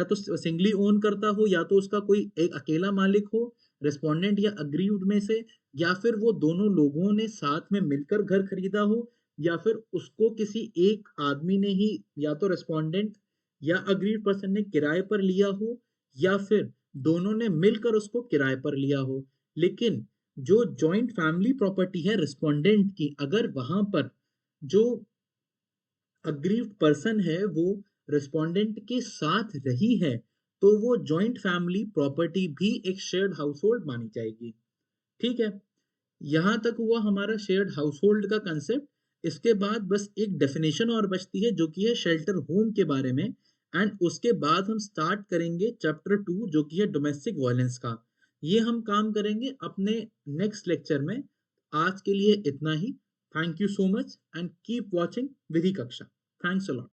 तो सिंगली ओन करता हो या तो उसका कोई एक अकेला मालिक हो रेस्पोंडेंट या अग्रीव्ड में से, या फिर वो दोनों लोगों ने साथ में मिलकर घर खरीदा हो, या फिर उसको किसी एक आदमी ने ही या तो रेस्पोंडेंट या अग्रीव्ड पर्सन ने किराए पर लिया हो, या फिर दोनों ने मिलकर उसको किराए पर लिया हो। लेकिन जो जॉइंट फैमिली प्रॉपर्टी है रिस्पोंडेंट की, अगर वहां पर जो अग्रीव्ड पर्सन है वो रिस्पोंडेंट के साथ रही है तो वो जॉइंट फैमिली प्रॉपर्टी भी एक शेयर्ड हाउस होल्ड मानी जाएगी। ठीक है, यहां तक हुआ हमारा शेयर्ड हाउस होल्ड का कंसेप्ट। इसके बाद बस एक डेफिनेशन और बचती है जो कि है शेल्टर होम के बारे में, एंड उसके बाद हम स्टार्ट करेंगे चैप्टर 2 जो कि है डोमेस्टिक वायलेंस का। ये हम काम करेंगे अपने नेक्स्ट लेक्चर में। आज के लिए इतना ही। Thank you so much and keep watching Vidhi Kaksha. Thanks a lot.